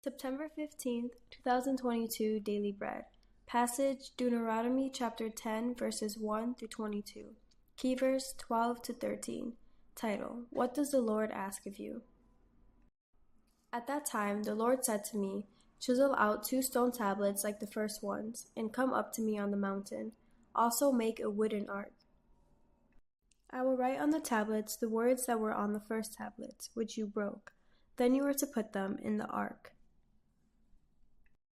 September 15th, 2022 Daily Bread. Passage Deuteronomy chapter 10 verses 1 through 22. Key verse 12 to 13. Title: What does the Lord ask of you? At that time the Lord said to me, Chisel out 2 stone tablets like the first ones, and come up to me on the mountain. Also make a wooden ark. I will write on the tablets the words that were on the first tablets, which you broke. Then you are to put them in the ark.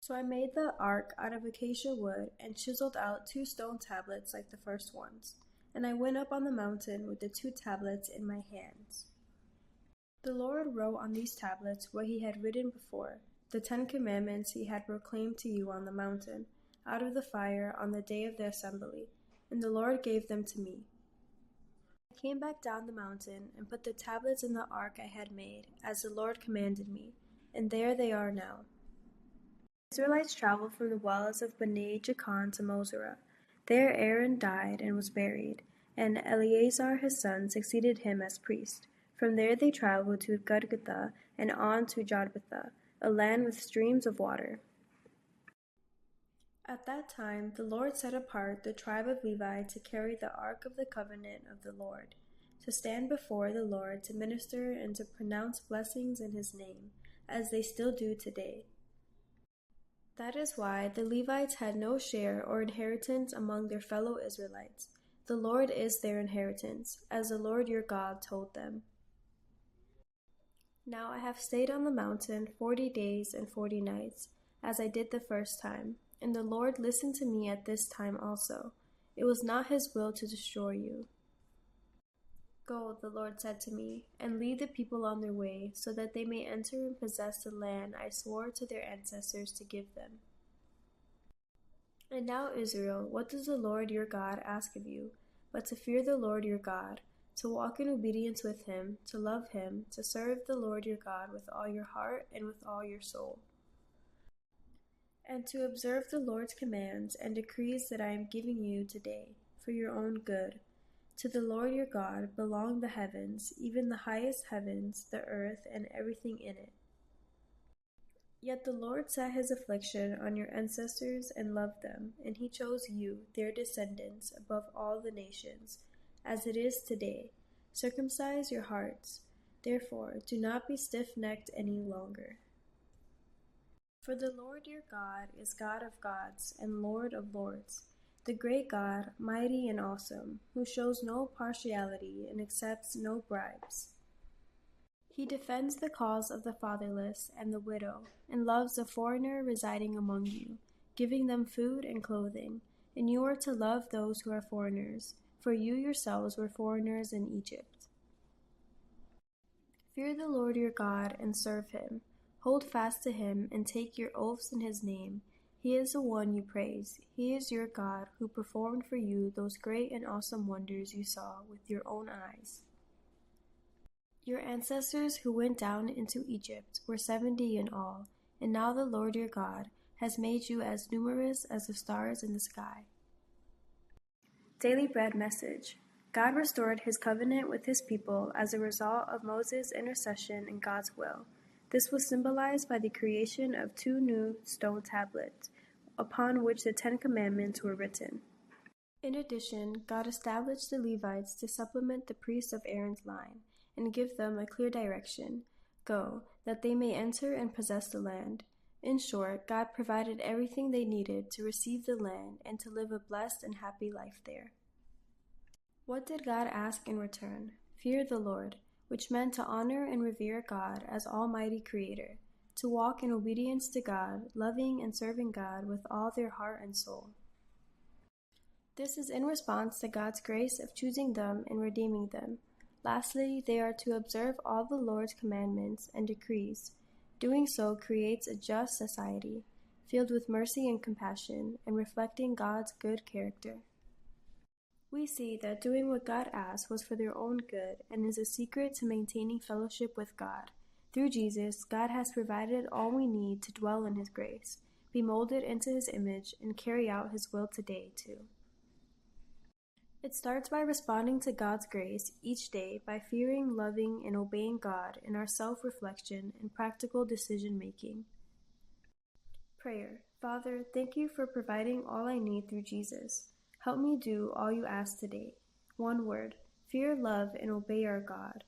So I made the ark out of acacia wood and chiseled out 2 stone tablets like the first ones. And I went up on the mountain with the 2 tablets in my hands. The Lord wrote on these tablets what he had written before, the 10 commandments he had proclaimed to you on the mountain, out of the fire on the day of the assembly, and the Lord gave them to me. I came back down the mountain and put the tablets in the ark I had made, as the Lord commanded me, and there they are now. The Israelites traveled from the wells of Bnei Jacan to Mosera. There Aaron died and was buried, and Eleazar his son succeeded him as priest. From there they traveled to Gudgodah and on to Jotbathah, a land with streams of water. At that time the Lord set apart the tribe of Levi to carry the ark of the covenant of the Lord, to stand before the Lord to minister and to pronounce blessings in his name, as they still do today. That is why the Levites had no share or inheritance among their fellow Israelites. The Lord is their inheritance, as the Lord your God told them. Now I have stayed on the mountain 40 days and 40 nights, as I did the first time, and the Lord listened to me at this time also. It was not his will to destroy you. Go, the Lord said to me, and lead the people on their way, so that they may enter and possess the land I swore to their ancestors to give them. And now, Israel, what does the Lord your God ask of you, but to fear the Lord your God, to walk in obedience with him, to love him, to serve the Lord your God with all your heart and with all your soul, and to observe the Lord's commands and decrees that I am giving you today, for your own good. To the Lord your God belong the heavens, even the highest heavens, the earth, and everything in it. Yet the Lord set his affliction on your ancestors and loved them, and he chose you, their descendants, above all the nations, as it is today. Circumcise your hearts. Therefore, do not be stiff-necked any longer. For the Lord your God is God of gods and Lord of lords, the great God, mighty and awesome, who shows no partiality and accepts no bribes. He defends the cause of the fatherless and the widow, and loves the foreigner residing among you, giving them food and clothing. And you are to love those who are foreigners, for you yourselves were foreigners in Egypt. Fear the Lord your God and serve him. Hold fast to him and take your oaths in his name. He is the one you praise. He is your God, who performed for you those great and awesome wonders you saw with your own eyes. Your ancestors who went down into Egypt were 70 in all, and now the Lord your God has made you as numerous as the stars in the sky. Daily Bread Message. God restored his covenant with his people as a result of Moses' intercession and God's will. This was symbolized by the creation of 2 new stone tablets, upon which the 10 commandments were written. In addition, God established the Levites to supplement the priests of Aaron's line, and give them a clear direction. Go, that they may enter and possess the land. In short, God provided everything they needed to receive the land and to live a blessed and happy life there. What did God ask in return? Fear the Lord, which meant to honor and revere God as Almighty Creator, to walk in obedience to God, loving and serving God with all their heart and soul. This is in response to God's grace of choosing them and redeeming them. Lastly, they are to observe all the Lord's commandments and decrees. Doing so creates a just society, filled with mercy and compassion, and reflecting God's good character. We see that doing what God asked was for their own good and is a secret to maintaining fellowship with God. Through Jesus, God has provided all we need to dwell in his grace, be molded into his image, and carry out his will today, too. It starts by responding to God's grace each day by fearing, loving, and obeying God in our self-reflection and practical decision-making. Prayer. Father, thank you for providing all I need through Jesus. Help me do all you ask today. One word: fear, love, and obey our God.